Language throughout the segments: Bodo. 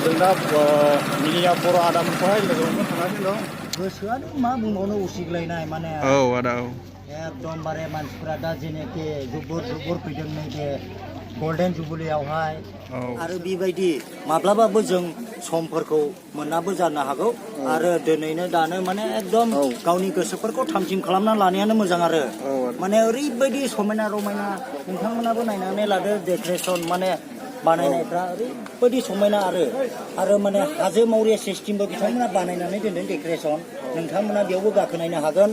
जों दा मिनिया बर' आदामोनखौहाय लोगो मोननो थांगासिनो दं। गोसोआनो मा बुंबावनो उसिग्लायनाय माने औ आदा औ एकदमबारे मानसिफोरा दा जेनेखि जुबुर फैदों नैबे गल्डेन जुबुलियावहाय आरो बेबायदि माब्लाबाबो जों समफोरखौ मोनाबो जानो हागौ आरो दिनैनो दानो माने एकदम गावनि गोसोफोरखौ थामथिम खालामना लानायानो मोजां आरो माने ओरैबायदि समायना रमायना नोंथांमोनाबो नायनानै लादो डेक'रेसन माने बानायनायफ्रा ओरैबायदि समायना आरो माने हाजो मावरिया सिस्टेमबो बिथांमोना बानायनानै दोनदों डेक'रेसन नोंथांमोना बेयावबो गाखोनायनो हागोन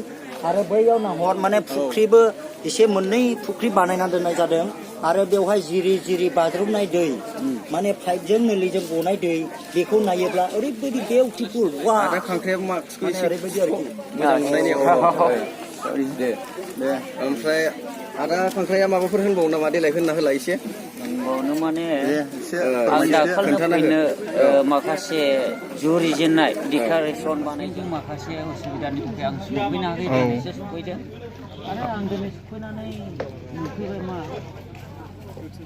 आरो बैयाव नाहर माने फुख्रिबो एसे मोननै फुख्रि बानायना दोननाय जादों आरो बेवहाय जिरि जिरि बाज्रुमनाय दै माने पाइपजों नोलिजों गनाय दै बेखौ नायोब्ला ओरैबायदि बिउटिफुल वा आदा खांख्राया माने ओरैबायदि आरोखि दे ओमफ्राय आदा खांख्राया माबाफोर होनबावो नामा देलाय होनना होला एसे होनबावनो माने आं दाखालिनो माखासे जुरिजेननाय डिक्लारेसन बानायजों माखासे उसुबिदानि थाखाय आं सफैनो हायाखै दिनैसो सफैदों आरो आं दिनै सफैनानै नुफैबाय मा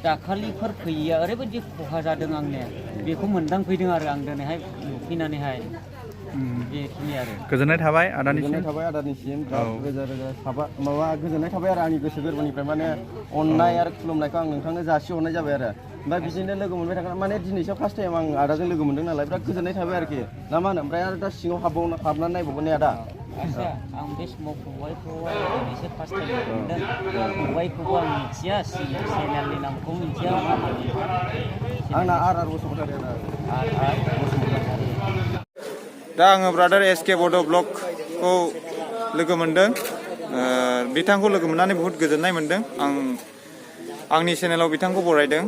दाखालिफोर फैयैया ओरैबायदि खहा जादों आंनिया बेखौ मोनदांफैदों आरो आं दिनैहाय नुफैनानैहाय बेखिनि आरो गोजोननाय थाबाय आदानिसिम रोजा रोजा माबा गोजोननाय थाबाय आरो आंनि गोसो गोरबोनिफ्राय माने अननाय आरो खुलुमनायखौ आं नोंथांनो जासिहरनाय जाबाय आरो ओमफ्राय बिदिनो लोगो मोनबाय थागोन माने दिनैसो फार्स्ट टाइम आं आदाजों लोगो मोनदों नालाय बिराद गोजोननाय थाबाय आरोखि ना मा होनो ओमफ्राय आरो दा सिङाव हाबनानै नायबावगोन ने आदा आच्छा आं बे समाव फंबायखौ दिनैसो फार्स्ट टाइम मोनदों फंबायखौबो आं मिथिया चेनेलनि नामखौ मिथिया आंना आर बसुमतारी दा आङो ब्रादार एसके बड' ब्लगखौ लोगो मोनदों बिथांखौ लोगो मोननानै बहुद गोजोननाय मोनदों आंनि चेनेलाव बिथांखौ बरायदों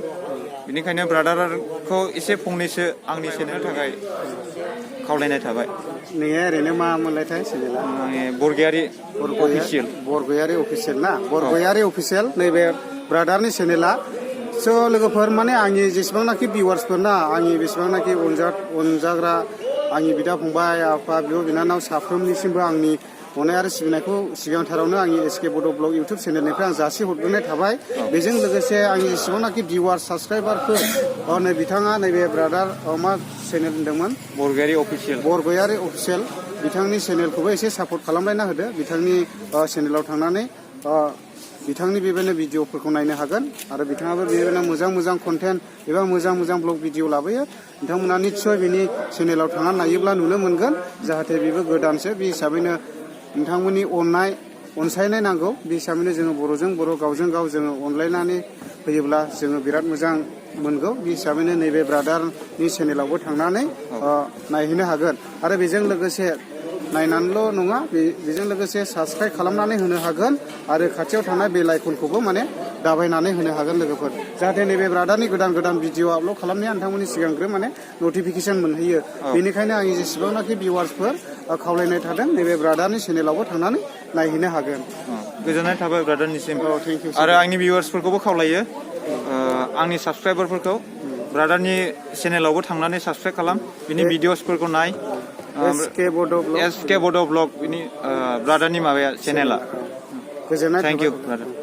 बेनिखायनो ब्रादारखौ एसे फंनैसो आंनि चेनेलनि थाखाय खावलायनाय थाबाय नोंनिया ओरैनो मा मोनलायथाय चेनेला बरगयारि अफिसियेल ना बरगयारि अफिसियेल नैबे ब्रादारनि चेनेला स' लोगोफोर माने आंनि जेसेबांनाखि भिउवार्सफोर ना आंनि बेसेबांनाखि अनजाग्रा आंनि बिदा फंबाय आफा बिब' बिनानाव साफ्रोमनिसिमबो आंनि अननाय आरो सिबिनायखौ सिगांथारावनो आंनि एसके बड' ब्लग इउटुब चेनेलनिफ्राय आं जासिहरग्रोनाय थाबाय बेजों लोगोसे आंनि जेसेबांनाखि भिउवार्स साबसक्राइबारफोर नै बिथाङा नैबे ब्रादार मा चेनेल होनदोंमोन बरगयारि अफिसियेल बिथांनि चेनेलखौबो एसे सापर्ट खालामलायना होदो बिथांनि चेनेलाव थांनानै बिथांनि बेबायदिनो भिडिअफोरखौ नायनो हागोन आरो बिथाङाबो बेबायदिनो मोजां कन्टेन्ट एबा मोजां ब्लग भिडिअ लाबोयो नोंथांमोना निस्सय बिनि चेनेलाव थांनानै नायोब्ला नुनो मोनगोन जाहाथे बेबो गोदानसो बे हिसाबैनो नोंथांमोननि अनसायनाय नांगौ बे हिसाबैनो जोङो बर'जों बर' गावजों गाव जोङो अनलायनानै होयोब्ला जोङो बिराद मोजां मोनगौ बे हिसाबैनो नैबे ब्रादारनि चेनेलावबो थांनानै नायहैनो हागोन आरो बेजों लोगोसे नायनानैल' नङा बेजों लोगोसे साबसक्राइब खालामनानै होनो हागोन आरो खाथियाव थानाय बेल आइकनखौबो माने दाबायनानै होनो हागोन लोगोफोर जाहाथे नैबे ब्रादारनि गोदान भिडिअ आपल'ड खालामनाया नोंथांमोननि सिगांग्रो माने नटिफिकेसन मोनहैयो बेनिखायनो आंनि जेसेबांनाखि भिउवार्सफोर खावलायनाय थादों नैबे ब्रादारनि चेनेलावबो थांनानै नायहैनो हागोन गोजोननाय थाबाय ब्रादारनिसिम आरो आंनि भिउवार्सफोरखौबो खावलायो आंनि साबसक्राइबारफोरखौ ब्रादारनि चेनेलावबो थांनानै साबसक्राइब खालाम बिनि भिडिअसफोरखौ नाय एसके बड' ब्लग बिनि ब्रादारनि माबाया चेनेला गोजोननाय थेंक इउ ब्रादार